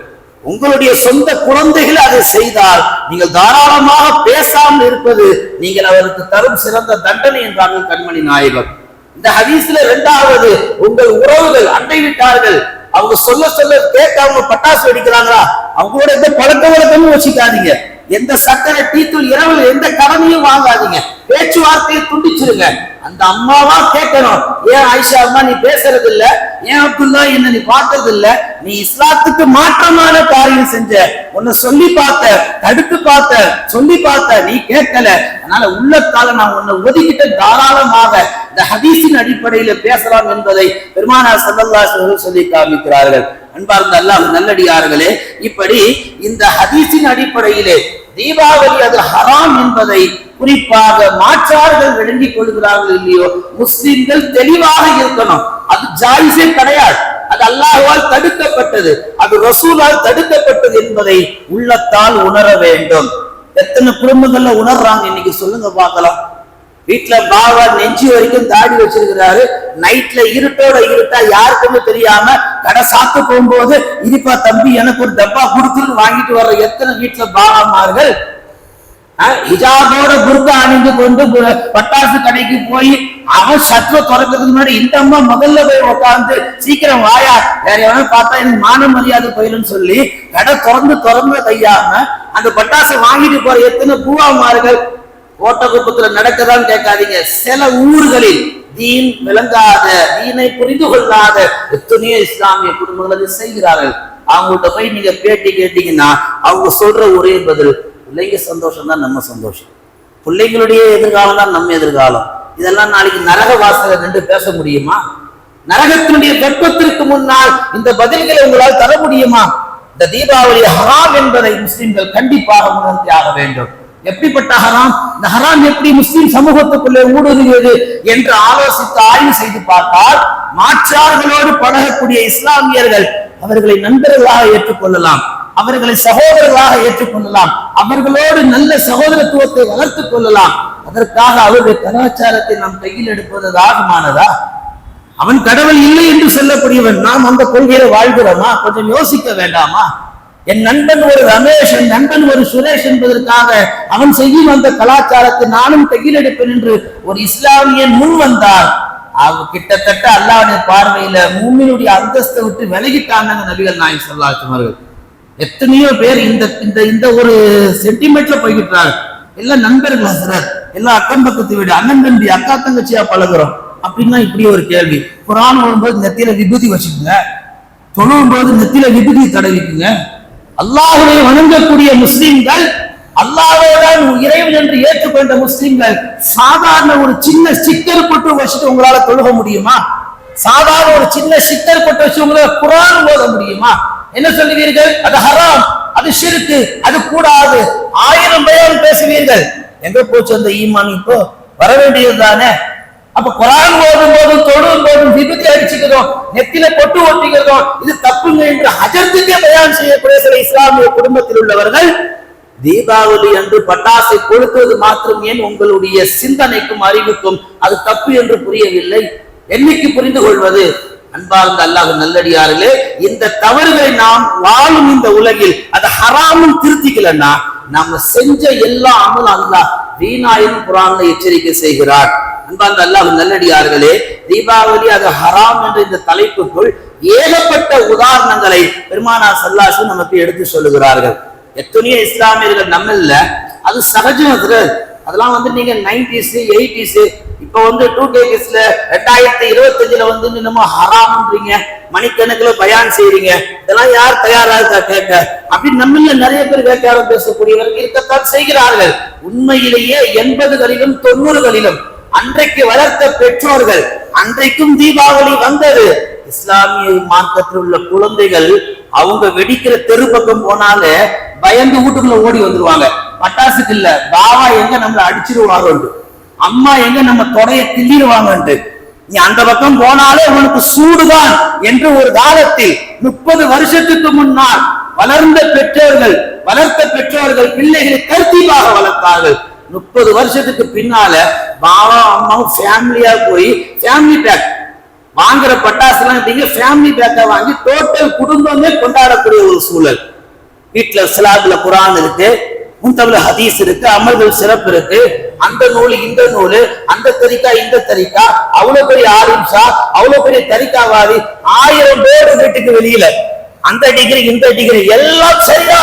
உங்களுடைய சொந்த குழந்தைகள் அதை செய்தால் நீங்கள் தாராளமாக பேசாமல் இருப்பது நீங்கள் அவருக்கு தரும் சிறந்த தண்டனை என்றார்கள் கண்மணி நாயகம். இந்த ஹதீஸ்ல 2வது, உங்கள் உறவுகள், அண்டை விட்டார்கள், அவங்க சொல்ல சொல்ல கேட்க அவங்க பட்டாசு வெடிக்கிறாங்களா, அவங்களோட எந்த பழக்க வழக்கமும் வச்சுக்காதீங்க. எந்த சக்கரை டீத்தூள் இரவு எந்த கடமையும் வாங்காதீங்க. பேச்சுவார்த்தையை துண்டிச்சிருங்க. அந்த அம்மாவா கேட்கணும், ஏன் ஆயிஷா அம்மா நீ பேசுறது இல்ல, ஏன் அப்துல்லா என்ன நீ பார்த்தது இல்ல, நீ இஸ்லாத்துக்கு மாற்றமான காரியம் செஞ்ச, உன்னை சொல்லி பார்த்த, தடுத்து பார்த்த, சொல்லி பார்த்த, நீ கேட்கல, அதனால உள்ளத்தால நான் உன்னை ஒதுக்கிட்ட, தாராளமாக இந்த ஹதீஸின் அடிப்படையில பேசலாம் என்பதை பெருமானார் ஸல்லல்லாஹு அலைஹி வஸல்லம் சொல்லி காமிக்கிறார்கள். அன்பார்ந்த அல்லாஹ் நல்லடியார்களே, இப்படி இந்த ஹதீஸின் அடிப்படையிலே தீபாவளி அது ஹராம் என்பதை குறிப்பாக மாற்றார்கள் விளங்கிக் கொள்கிறார்கள் இல்லையோ, முஸ்லிம்கள் தெளிவாக இருக்கணும். அது ஜாயிஸே கிடையாது, அது அல்லாஹ்வால் தடுக்கப்பட்டது, அது ரசூலால் தடுக்கப்பட்டது என்பதை உள்ளத்தால் உணர வேண்டும். எத்தனை குடும்பங்கள்ல உணர்றாங்க இன்னைக்கு சொல்லுங்க பார்க்கலாம். வீட்டுல பாவா நெஞ்சு வரைக்கும் தாடி வச்சிருக்கிறாரு, நைட்ல இருட்டோட இருட்டா யாருக்குமே தெரியாம கடை சாத்து போகும்போது, இதுப்பா தம்பி எனக்கு ஒரு டப்பா கொடுத்துன்னு வாங்கிட்டு வர்ற எத்தனை வீட்டுல பாவாமார்கள். ஹிஜாபோட புர்கா அணிந்து கொண்டு பட்டாசு கடைக்கு போய் அவன் சத்துவ திறக்கிறதுக்கு முன்னாடி இந்த அம்மா முதல்ல போய் உட்காந்து சீக்கிரம் வாயா, வேற எவனா பார்த்தா எனக்கு மான மரியாதை போயிடும்னு சொல்லி கடை திறந்து கையாம அந்த பட்டாசை வாங்கிட்டு போற எத்தனை பூவாமார்கள் ஓட்டக்குப்பத்துல நடக்கதான்னு கேட்காதீங்க. சில ஊர்களில் தீன் விளங்காத, தீனை புரிந்து கொள்ளாத எத்தனையோ இஸ்லாமிய குடும்பங்கள் அதை செய்கிறார்கள். அவங்கள்ட்ட போய் நீங்க பேட்டி கேட்டீங்கன்னா அவங்க சொல்ற ஒரே பதில், பிள்ளைங்க சந்தோஷம் தான் நம்ம சந்தோஷம், பிள்ளைங்களுடைய எதிர்காலம் தான் நம்ம எதிர்காலம். இதெல்லாம் நாளைக்கு நரக வாசகர் நின்று பேச முடியுமா? நரகத்தினுடைய வெப்பத்திற்கு முன்னால் இந்த பதில்களை உங்களால் தர முடியுமா? இந்த தீபாவளி ஹராம் என்பதை முஸ்லிம்கள் கண்டிப்பாக உணர்த்தியாக வேண்டும். எப்படிப்பட்ட ஹராம்? இந்த ஹராம் எப்படி முஸ்லிம் சமூகத்துக்குள்ளே ஊடுருவியது என்று ஆலோசித்து ஆய்வு செய்து பார்த்தால், மாற்றார்களோடு பழகக்கூடிய இஸ்லாமியர்கள் அவர்களை நண்பர்களாக ஏற்றுக்கொள்ளலாம், அவர்களை சகோதரர்களாக ஏற்றுக்கொள்ளலாம், அவர்களோடு நல்ல சகோதரத்துவத்தை வளர்த்துக் கொள்ளலாம். அதற்காக அவருடைய கலாச்சாரத்தை நாம் கையில் எடுப்பது ஆகமானதா? அவன் கடவுள் இல்லை என்று சொல்லக்கூடியவன், நாம் அந்த கொள்கையை வாழ்கிறோமா? கொஞ்சம் யோசிக்க வேண்டாமா? என் நண்பன் ஒரு ரமேஷ், என் நண்பன் ஒரு சுரேஷ் என்பதற்காக அவன் செய்யும் அந்த கலாச்சாரத்தை நானும் கையில் எடுப்பேன் என்று ஒரு இஸ்லாமியன் முன் வந்தால் அவ கிட்டத்தட்ட அல்லாஹ்வுடைய பார்வையில மூமினுடைய அந்தஸ்தை விட்டு விலகிட்டாங்க நபிகள் நாயகம் ஸல்லல்லாஹு அலைஹி வஸல்லம். எத்தனையோ பேர் இந்த ஒரு சென்டிமெண்ட்ல போய்கிட்டாங்க. எல்லாம் நண்பர்கள் ஹஸ்ரத், எல்லாம் அக்கம் பக்கத்து வீடு, அண்ணன் தம்பி அக்கா தங்கச்சியா பழகுறோம் அப்படின்னா இப்படி ஒரு கேள்வி. குர்ஆன் ஓதும்போது நெத்தியில விபூதி வச்சுக்குங்க, தொழும் போது நெத்தியில விபூதி தடவிக்குங்க. அல்லாஹ்வை வணங்கக்கூடிய முஸ்லிம்கள், அல்லாஹ்வைதான் இறைவன் என்று ஏற்றுக்கொண்ட முஸ்லிம்கள் சாதாரண ஒரு சின்ன ஸ்டிக்கர் போட்டு வச்சுட்டு உங்களால தொழுக முடியுமா? சாதாரண ஒரு சின்ன ஸ்டிக்கர் போட்டு வச்சு உங்களால குர்ஆன் ஓத முடியுமா? என்ன சொல்லுவீர்கள்? அது ஹராம், அது ஷிர்க், அது கூடாது, 1000 பயான் பேசுவீர்கள். எங்க போச்சு அந்த ஈமான்? இப்போ வர வேண்டியது தானே. அப்ப குர்ஆன் ஓதும் போதும் தொழும் போதும் விபூதி அடிச்சுக்கிறோம், நெத்தில பொட்டு ஒட்டிக்கிறோம், இது தப்புங்க என்று ஹஜ்ஜுக்கே பயான் செய்யக்கூடிய சில இஸ்லாமிய குடும்பத்தில் உள்ளவர்கள் தீபாவளி அன்று பட்டாசை கொளுத்துவது மாத்திரம் ஏன் உங்களுடைய சிந்தனைக்கும் அறிவுக்கும் அது தப்பு என்று புரியவில்லை? என்னைக்கு புரிந்து கொள்வது? அன்பார்ந்த அல்லாஹ் நல்லடியார்களே, இந்த தவறுகளை நாம் வாழும் இந்த உலகில் அது ஹராமும் திருத்திக்கலன்னா நம்ம செஞ்ச எல்லா அமல் அல்லாஹ் வீணாயும் குர்ஆன்ல எச்சரிக்கை செய்கிறார். அன்பார்ந்த அல்லாஹ் நல்லடியார்களே, தீபாவளி அது ஹராம் என்ற இந்த தலைப்புக்குள் ஏகப்பட்ட உதாரணங்களை பெருமானார் ஸல்லல்லாஹு அலைஹி வஸல்லம் நமக்கு எடுத்து சொல்லுகிறார்கள். எத்தனையோ இஸ்லாமியர்கள் நம்மள அது சகஜம். அதெல்லாம் நீங்க 90s 80s இப்ப 2K கிட்ஸ்ல 2025ல நம்ம ஹராம்ன்றீங்க, மணிக்கணக்கில் பயான் செய்றீங்க, இதெல்லாம் யார் தயாரா இருக்கா கேட்க? அப்படி நம்மள நிறைய பேர் வேட்டையாரம் பேசக்கூடியவர்கள் இருக்கத்தான் செய்கிறார்கள். உண்மையிலேயே 80களிலும் 90களிலும் அன்றைக்கு வளர்த்த பெற்றோர்கள், அன்றைக்கும் தீபாவளி வந்தது. இஸ்லாமிய மார்க்கத்தில் உள்ள குழந்தைகள் அவங்க வெடிக்கிற தெரு பக்கம் போனாலே பயந்து வீட்டுக்குள்ள ஓடி வந்துருவாங்க. பட்டாசுக்கு இல்ல, பாவா எங்க நம்மளை அடிச்சிருவாங்க, அம்மா எங்க நம்ம தொடைய கிள்ளிடுவாங்க. நீ அந்த பக்கம் போனாலே உனக்கு சூடுதான் என்று ஒரு காலத்தில் 30 வருஷத்துக்கு முன்னால் வளர்த்த பெற்றோர்கள் பிள்ளைகளை தர்த்தீபாக வளர்த்தார்கள். 30 வருஷத்துக்கு பின்னால பாவா அம்மாவும் ஃபேமிலியா போய் ஃபேமிலி பேக் வாங்குற பட்டாசுலாம் ஃபேமிலி பேக்கா வாங்கி டோட்டல் குடும்பமே கொண்டாடக்கூடிய ஒரு சூழல். வீட்டுல சிலாபுல குர்ஆன் இருக்கு, முன்தபில ஹதீஸ் இருக்கு, அமல்கள் சிறப்பு இருக்கு, அந்த நூல் இந்த நூல், அந்த தரிக்கா இந்த தரிக்கா, அவ்வளவு பெரிய ஆலிம்ஷா, அவ்வளவு பெரிய தரிக்காவாதி, 1000 பேர் வீட்டுக்கு வெளியில, அந்த டிகிரி இந்த டிகிரி எல்லாம் சரியா.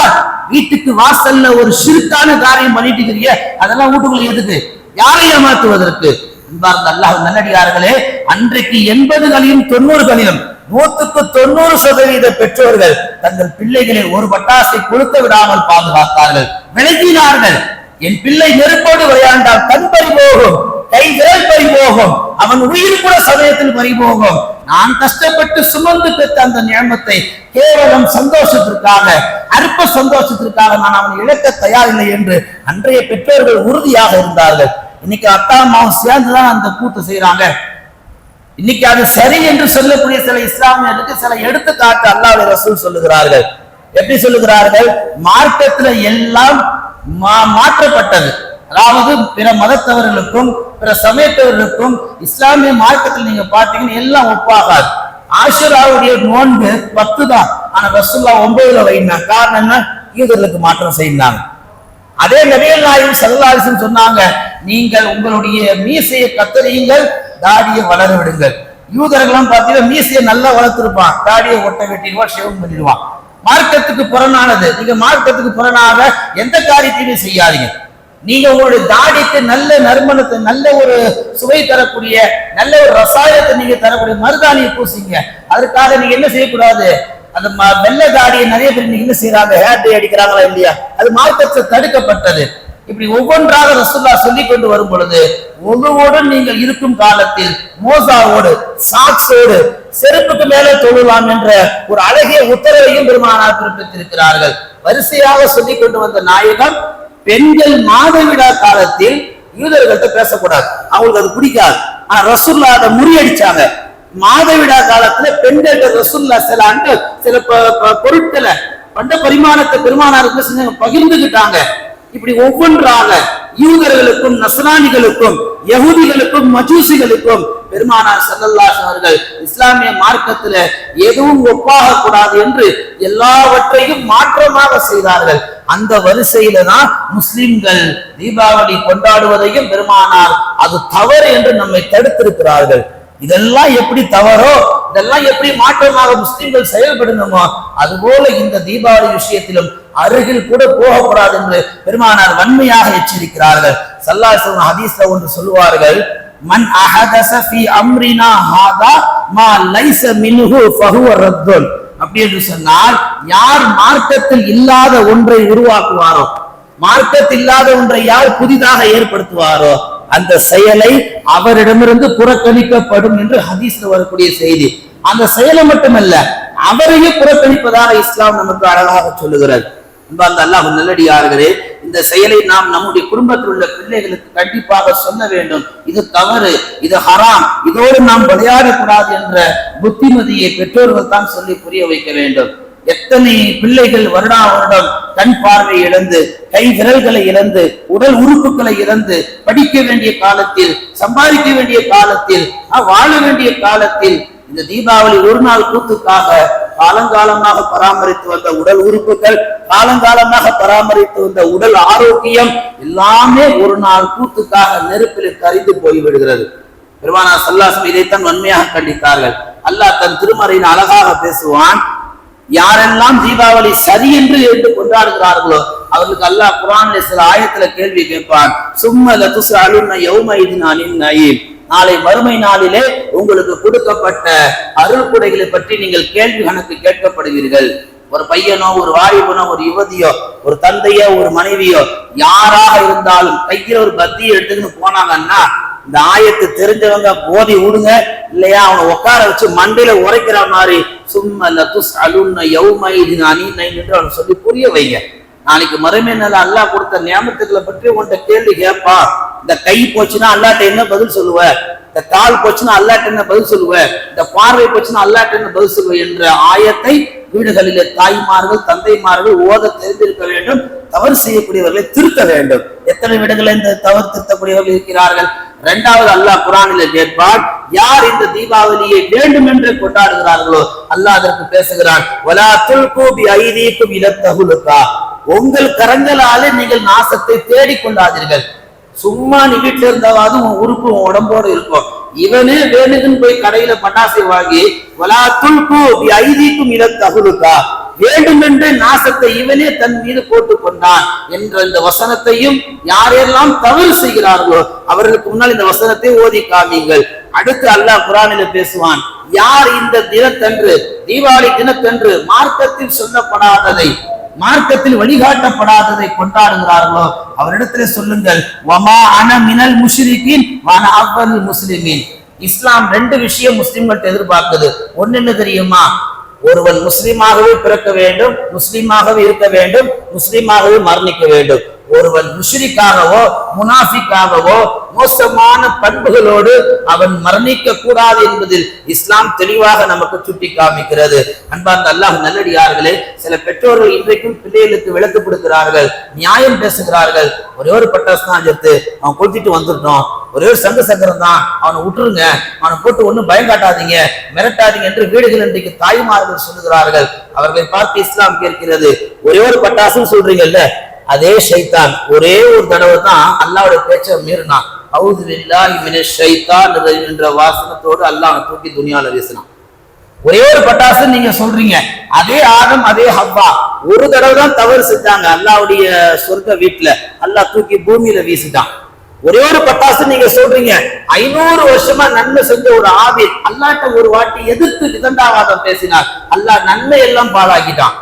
வீட்டுக்கு வாசல்ல ஒரு ஷிர்கான காரியம் பண்ணிட்டு இருக்கிறீங்க, அதெல்லாம் வீட்டுக்குள்ள எதுக்கு? யாரை ஏமாற்றுவதற்கு? அன்பார்ந்த அல்லாஹ் நல்லடியார்களே, அன்றைக்கு 80களிலும் 90களிலும் 100க்கு 90% பெற்றோர்கள் தங்கள் பிள்ளைகளை ஒரு பட்டாசை கொளுத்த விடாமல் பாதுகாத்தார்கள், விளக்கினார்கள். என் பிள்ளை நெருப்போடு விளையாண்டால் கண் பறி போகும், கை விரல் பறி போகும், அவன் உயிர் கூட சமயத்தில் பறி போகும். நான் கஷ்டப்பட்டு சுமந்து பெற்ற அந்த நியமத்தை கேவலம் சந்தோஷத்திற்காக, அற்ப சந்தோஷத்திற்காக நான் அவனை இழக்க தயாரில்லை என்று அன்றைய பெற்றோர்கள் உறுதியாக இருந்தார்கள். இன்னைக்கு அத்தா அம்மாவும் சேர்ந்துதான் அந்த கூத்து செய்யறாங்க. இன்னைக்கு அது சரி என்று சொல்லக்கூடிய சில இஸ்லாமியர்களுக்கு சில எடுத்துக்காட்டு அல்லாஹ்வுடைய ரசூல் சொல்லுகிறார்கள். எப்படி சொல்லுகிறார்கள்? மார்க்கத்துல எல்லாம் மாற்றப்பட்டது. அதாவது பிற மதத்தவர்களுக்கும் பிற சமயத்தவர்களுக்கும் இஸ்லாமிய மார்க்கத்தில் நீங்க பாத்தீங்கன்னா எல்லாம் ஒப்பாகாது. ஆஷுராவுடைய நோன்பு 10 தான், ஆனா ரசூலுல்லாஹ் 9ல வைனாங்க. காரணம் என்ன? யூதர்களுக்கு மாற்றம் செய்தாங்க. அதே நபிகள் நாயகம் ஸல்லல்லாஹு அலைஹி வஸல்லம் சொன்னாங்க, நீங்கள் உங்களுடைய மீசையை கத்தரியுங்கள், தாடியை வளர விடுங்கள். யூதர்கள்லாம் பார்த்தீங்கன்னா மீசையை நல்லா வளர்த்திருப்பான், தாடியை ஒட்ட வெட்டிடுவான், ஷேவ் பண்ணிடுவான். மார்க்கத்துக்கு புறனானது. நீங்க மார்க்கத்துக்கு புறனாக எந்த காரியத்தையுமே செய்யாதீங்க. நீங்க உங்களுடைய தாடிக்கு நல்ல நறுமணத்தை, நல்ல ஒரு சுவை தரக்கூடிய, நல்ல ஒரு ரசாயனத்தை நீங்க தரக்கூடிய மருதாணியை பூசிங்க. அதற்காக நீங்க என்ன செய்யக்கூடாது, அந்த வெள்ளை தாடியை நிறைய பேர் நீங்க என்ன செய்யறாங்க, ஹேர் டே அடிக்கிறாங்களா இல்லையா, அது மார்க்கத்தில் தடுக்கப்பட்டது. இப்படி ஒவ்வொன்றாக ரசூலுல்லாஹ் சொல்லி கொண்டு வரும் பொழுது, ஒவ்வொரு நீங்கள் இருக்கும் காலத்தில் மோசாவோடு, சாக்ஸோடு, செருப்புக்கு மேலே தொழலாம் என்ற ஒரு அழகிய உத்தரவையும் பெருமானார் பிறப்பித்திருக்கிறார்கள். வரிசையாக சொல்லி கொண்டு வந்த நாயகம், பெண்கள் மாதவிடா காலத்தில் யூதர்கள்ட்ட பேசக்கூடாது, அவங்களுக்கு அது பிடிக்காது. ஆனா ரசூலுல்லாஹ் அதை முறியடிச்சாங்க. மாதவிடா காலத்துல பெண்கள் ரசூலுல்லாஹ் சில பொருட்களை, பண்ட பரிமாணத்தை பெருமானாருக்கு பகிர்ந்துகிட்டாங்க. இப்படி ஒவ்வொன்றாக யூதர்களுக்கும், நஸ்ரானிகளுக்கும், யகூதிகளுக்கும், மஜூசிகளுக்கும் பெருமானார் ஸல்லல்லாஹு அலைஹி அவர்கள் இஸ்லாமிய மார்க்கத்துல எதுவும் ஒப்பாக கூடாது என்று எல்லாவற்றையும் மாற்றமாக செய்தார்கள். அந்த வரிசையில தான் முஸ்லிம்கள் தீபாவளி கொண்டாடுவதையும் பெருமானார் அது தவறு என்று நம்மை தடுத்திருக்கிறார்கள். இதெல்லாம் எப்படி தவறோ, இதெல்லாம் எப்படி மாற்றமாக முஸ்லிம்கள் செயல்படணுமோ, அதுபோல இந்த தீபாவளி விஷயத்திலும் அருகில் கூட போகக்கூடாது என்று பெருமானார் வன்மையாக எச்சரிக்கிறார்கள். ஸல்லல்லாஹு அலைஹி வஸல்லம் ஹதீஸ்ல ஒன்று சொல்லுவார்கள், மன் அஹதஸ ஃபீ அம்ரினா ஹாதா மா லைஸ மின்ஹு ஃபஹுவ ரத்துன். அப்படி என்று சொன்னால், யார் மார்க்கத்தில் இல்லாத ஒன்றை உருவாக்குவாரோ, மார்க்கத்தில் இல்லாத ஒன்றை யார் புதிதாக ஏற்படுத்துவாரோ, அந்த செயலை அவரிடமிருந்து புறக்கணிக்கப்படும் என்று ஹதீஸ்ல வரக்கூடிய செய்தி. அந்த செயலை மட்டுமல்ல, அவரையே புறக்கணிப்பதாக இஸ்லாம் நமக்கு அழகாக சொல்லுகிறது. அந்த அல்லாஹ் நல்லடியார்களே, இந்த செயலை நாம் நம்முடைய குடும்பத்தில் உள்ள பிள்ளைகளுக்கு கண்டிப்பாக சொல்ல வேண்டும். இது தவறு, இது ஹராம், இதோடு நாம் விளையாடக்கூடாது என்ற புத்திமதியை பெற்றோர்கள் தான் சொல்லி புரிய வைக்க வேண்டும். எத்தனை பிள்ளைகள் வருடா வருடம் கண் பார்வை இழந்து, கை விரல்களை இழந்து, உடல் உறுப்புகளை இழந்து, படிக்க வேண்டிய காலத்தில், சம்பாதிக்க வேண்டிய காலத்தில், வாழ வேண்டிய காலத்தில் இந்த தீபாவளி ஒரு நாள் கூத்துக்காக காலங்காலமாக பராமரித்து வந்த உடல் உறுப்புகள், காலங்காலமாக பராமரித்து வந்த உடல் ஆரோக்கியம் எல்லாமே ஒரு நாள் கூத்துக்காக நெருப்பில் கரிந்து போய்விடுகிறது. பெருமானார் ஸல்லல்லாஹு அலைஹி வஸல்லம் இதைத்தான் வன்மையாக கண்டித்தார்கள். அல்லாஹ் தன் திருமறையின் அழகாக பேசுவான். யாரெல்லாம் தீபாவளி சரி என்று கொண்டாடுகிறார்களோ அவர்களுக்கு அல்லாஹ் குர்ஆனிலே சில ஆயத்துல கேள்வி கேட்பான். சும்ம லதுஸஅலுன யௌமைதின் அனின் நயீம். நாளை மறுமை நாளிலே உங்களுக்கு கொடுக்கப்பட்ட அருள் கொடைகளை பற்றி நீங்கள் கேள்வி கணக்கு கேட்கப்படுவீர்கள். ஒரு பையனோ, ஒரு வாலிபனோ, ஒரு யுவதியோ, ஒரு தந்தையோ, ஒரு மனைவியோ, யாராக இருந்தாலும் கையில ஒரு பத்தியை எடுத்துக்கின்னு போனாங்கன்னா, இந்த ஆயத்து தெரிஞ்சவங்க போதி விடுங்க, இல்லையா அவனை உட்கார வச்சு மண்டையில உரைக்கிற மாதிரி சும்ம லதுஸஅலுன யௌமைதின் அனின் நயீம் என்று அவனை சொல்லி புரிய வைங்க. நாளைக்கு மறுமை நாள் அல்லாஹ் கொடுத்த நியாமத்துக்களை பற்றி உன்கிட்ட கேள்வி கேட்பா. இந்த கை போச்சுன்னா அல்லாஹ்ட்ட என்ன பதில் சொல்லுவ, இந்த கால் போச்சுன்னா அல்லாஹ்ட்ட என்ன பதில் சொல்லுவ, இந்த பார்வை போச்சுன்னா அல்லாஹ்ட்ட என்ன பதில் சொல்லுவ என்ற ஆயத்தை வீடுகளிலே தாய்மார்கள், தந்தைமார்கள் ஓத தெரிந்திருக்க வேண்டும். தவறு செய்யக்கூடியவர்களை திருத்த வேண்டும். எத்தனை வீடுகளில் இந்த தவறு திருத்தக்கூடியவர்கள் இருக்கிறார்கள்? இரண்டாவது அல்லாஹ் குர்ஆனிலே கேட்பான், யார் இந்த தீபாவளியை வேண்டும் என்று கொண்டாடுகிறார்களோ அல்லாஹ் அதற்கு பேசுகிறான், வலா துல்கு பி ஐதீக்கும் இல தஹலுகா. உங்கள் கரங்களாலே நீங்கள் நாசத்தை தேடிக்கொள்ளாதீர்கள். சும்மா நீ வீட்டுல இருந்தாவது உன் உறுப்பு உடம்போடு இருக்கும். இவனே வேணுக்குன்னு போய் கடையில பட்டாசை வாங்கி வலா துல்கு பி ஐதீக்கும் இல தஹலுகா, வேண்டுமென்று நாசத்தை இவனே தன் மீது போட்டுக் கொண்டான் என்ற இந்த வசனத்தையும் யாரெல்லாம் தவறு செய்கிறார்களோ அவர்களுக்கு முன்னால் இந்த வசனத்தை ஓதி காமிங்கள். அடுத்து அல்லாஹ் குர்ஆனிலே பேசுவான், யார் இந்த தினத்தன்று, தீபாவளி தினத்தன்று மார்க்கத்தில் சொல்லப்படாததை, மார்க்கத்தில் வழிகாட்டப்படாததை கொண்டாடுகிறார்களோ அவரிடத்திலே சொல்லுங்கள், வமா அன மினல் முஷ்ரிகீன் வன அவ்வல் முஸ்லிமீன். இஸ்லாம் ரெண்டு விஷயம் முஸ்லிம்கள்ட்ட எதிர்பார்க்குது. ஒன்னு என்ன தெரியுமா? ஒருவன் முஸ்லிமாகவே பிறக்க வேண்டும், முஸ்லிமாகவே இருக்க வேண்டும், முஸ்லிமாகவே மரணிக்க வேண்டும். ஒருவன் முஷ்ரிக்காகவோ முனாஃபிக்காகவோ மோசமான பண்புகளோடு அவன் மரணிக்க கூடாது என்பதில் இஸ்லாம் தெளிவாக நமக்கு சுட்டி காமிக்கிறது. அன்பார்ந்த அல்லாஹ் நல்லடியார்களே, சில பெற்றோர்கள் இன்றைக்கும் பிள்ளைகளுக்கு விளக்கு கொடுக்கிறார்கள், நியாயம் பேசுகிறார்கள். ஒரே ஒரு பட்டாசு தான் எடுத்து அவன் கொளுத்திட்டு வந்துட்டோம், ஒரே ஒரு சங்க சக்கரம் தான், அவனை விட்டுருங்க, அவனை போட்டு ஒன்னும் பயங்காட்டாதீங்க, மிரட்டாதீங்க என்று வீடுகள் இன்றைக்கு தாய்மார்கள் சொல்லுகிறார்கள். அவர்களை பார்த்து இஸ்லாம் கேட்கிறது, ஒரே ஒரு பட்டாசுன்னு சொல்றீங்கல்ல, அதே ஷைத்தான் ஒரே ஒரு தடவை தான் அல்லாஹ்வுடைய பேச்சை மீறினான். அவுது பில்லாஹி மினஷ் ஷைத்தானிர் ரஜீம் என்ற வாசனத்தோடு அல்லாஹ் தூக்கி துனியால வீசினான். ஒரே ஒரு பட்டாசு நீங்க சொல்றீங்க. அதே ஆதம் அதே ஹவ்வா ஒரு தடவை தான் தவறு செஞ்சாங்க. அல்லாஹ்வுடைய சொர்க்க வீட்டுல அல்லாஹ் தூக்கி பூமியில வீசிட்டான். ஒரே ஒரு பட்டாசு நீங்க சொல்றீங்க. 500 வருஷமா நன்மை செஞ்ச ஒரு ஆபீல் அல்லாஹ்ட்ட ஒரு வாட்டி எதிர்த்து விதண்டாவாதம் பேசினார். அல்லாஹ் நன்மை எல்லாம் பாழாக்கிட்டான்.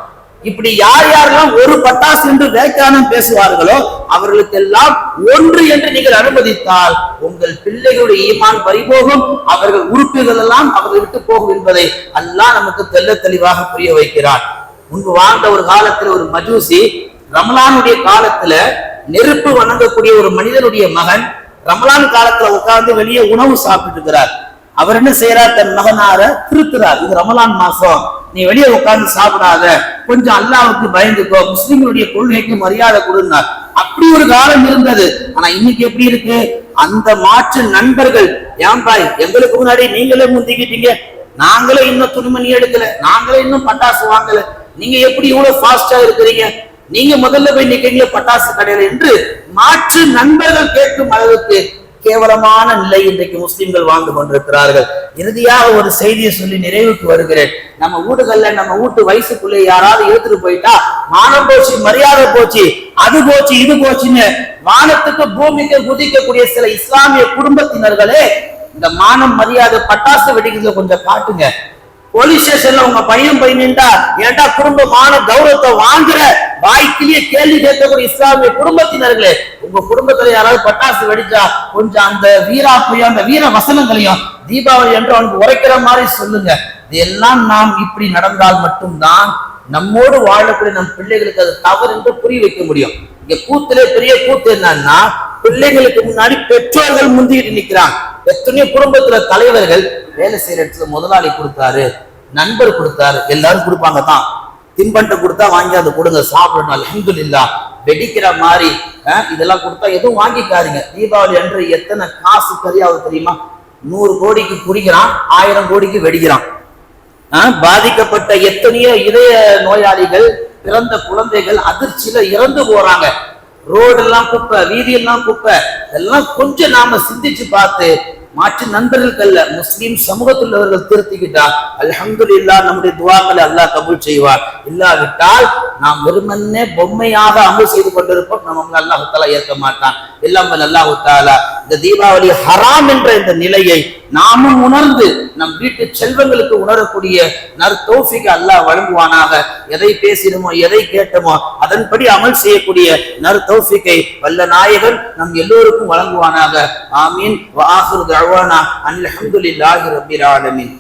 இப்படி யார் யாரெல்லாம் ஒரு பட்டாசு என்று வியாக்கியானம் பேசுவார்களோ அவர்களுக்கெல்லாம் ஒன்று என்று நீங்கள் அனுமதித்தால் உங்கள் பிள்ளைகளுடைய ஈமான் பறிபோகும், அவர்கள் உறுப்புகள் எல்லாம் அவர்கள் விட்டு போகும் என்பதை அல்லாஹ் நமக்கு தெள்ள தெளிவாக புரிய வைக்கிறார். முன்பு வாழ்ந்த ஒரு காலத்துல ஒரு மஜூசி ரமலானுடைய காலத்துல நெருப்பு வணங்கக்கூடிய ஒரு மனிதனுடைய மகன் ரமலான் காலத்துல உட்கார்ந்து வெளியே உணவு சாப்பிட்டு இருக்கிறார். அவர் என்ன செய்யறார், தன் மகனார திருத்துறார். இது ரமலான் மாசம், நீ வெளியே உட்கார்ந்து சாப்பிடாத, கொஞ்சம் அல்லாஹ்வுக்கு பயந்துக்கோ, முஸ்லிம்களுடைய கொள்கைக்கு மரியாதை கொடுனார். அப்படி ஒரு காலம் இருந்தது. ஆனா இன்னைக்கு எப்படி இருக்கு, அந்த மாற்று நண்பர்கள் ஏன்பாய் எங்களுக்கு முன்னாடி நீங்களே முந்திக்கிட்டீங்க, நாங்களே இன்னும் துணிமணி எடுக்கல, நாங்களே இன்னும் பட்டாசு வாங்கல, நீங்க எப்படி இவ்வளவு ஃபாஸ்டா இருக்கிறீங்க, நீங்க முதல்ல போய் நிக்கிறீங்க பட்டாசு கடையில என்று மாற்று நண்பர்கள் கேட்கும் அளவுக்கு கேவலமான நிலை இன்றைக்கு முஸ்லிம்கள் வாழ்ந்து கொண்டிருக்கிறார்கள். இறுதியாக ஒரு செய்தியை சொல்லி நிறைவுக்கு வருகிறேன். நம்ம வீடுகள்ல நம்ம வீட்டு வயசுக்குள்ளே யாராவது எடுத்துட்டு போயிட்டா மானம் போச்சு, மரியாதை போச்சு, அது போச்சு, இது போச்சுன்னு வானத்துக்கு பூமிக்கு குதிக்கக்கூடிய சில இஸ்லாமிய குடும்பத்தினர்களே இந்த மானம் மரியாதை பட்டாசு வெடிக்கிறதுல கொஞ்சம் காட்டுங்க. போலீஸ் ஸ்டேஷன்ல உங்க பையன் நின்றா ஏன்டா குடும்ப மான கௌரவத்தை வாங்குற வாய்க்கிலேயே கேள்வி கேட்கக்கூடிய இஸ்லாமிய குடும்பத்தினர்களே, உங்க குடும்பத்துல யாராவது பட்டாசு வெடிச்சா கொஞ்சம் அந்த வீராப்பையும் அந்த வீர வசனங்களையும் தீபாவளி என்று அவனுக்கு உரைக்கிற மாதிரி சொல்லுங்க. இதெல்லாம் நாம் இப்படி நடந்தால் மட்டும்தான் நம்மோடு வாழக்கூடிய நம் பிள்ளைகளுக்கு அது தவறு என்று புரிய வைக்க முடியும். இங்க கூத்துல பெரிய கூத்து என்னன்னா, பிள்ளைகளுக்கு முன்னாடி பெற்றோர்கள் முந்திட்டு நிக்கிறாங்க. எத்தனையோ குடும்பத்துல தலைவர்கள் வேலை செய்யற இடத்துல முதலாளி கொடுத்தாரு, நண்பர் கொடுத்தாரு, எல்லாரும் கொடுப்பாங்க தான், தின்பண்டம் கொடுத்தா வாங்கி அதை கொடுங்க சாப்பிடணும் அல்ஹம்துலில்லாஹ், வெடிக்கிற மாதிரி இதெல்லாம் கொடுத்தா எதுவும் வாங்கிக்காதீங்க. தீபாவளி அன்று எத்தனை காசு கரியாவது தெரியுமா? 100 கோடிக்கு குடிக்கிறான், 1000 கோடிக்கு வெடிக்கிறான். பாதிக்கப்பட்ட எத்தனையோ இதய நோயாளிகள், பிறந்த குழந்தைகள் அதிர்ச்சியில இறந்து போறாங்க. ரோடு எல்லாம் குப்பை, வீதியெல்லாம் குப்பை. இதெல்லாம் கொஞ்சம் நாம சிந்திச்சு பார்த்து மாற்று நண்பர்களுக்கல்ல முஸ்லிம் சமூகத்தில் உள்ளவர்கள் திருத்திக்கிட்டா அல்ஹம்துலில்லாஹ் நம்முடைய துஆக்களை அல்லாஹ் கபூல் செய்வார். இல்லாவிட்டால் நாம் வெறுமனே பொம்மையாக அமல் செய்து கொண்டிருப்போம், நம்ம அல்லாஹ் தஆலா ஏற்க மாட்டான். எல்லாம் அல்லாஹ் தஆலா இந்த தீபாவளி ஹராம் என்ற இந்த நிலையை நாமும் உணர்ந்து நம் வீட்டு செல்வங்களுக்கு உணரக்கூடிய நற்தௌஃபீக் அல்லாஹ் வழங்குவானாக. எதை பேசினோமோ எதை கேட்டோமோ அதன்படி அமல் செய்யக்கூடிய நற்தௌஃபீக்கை வல்ல நாயகன் நம் எல்லோருக்கும் வழங்குவானாக. ஆமீன். வ ஆகிரு தஅவானா அல்ஹம்துலில்லாஹி ரப்பில் ஆலமீன்.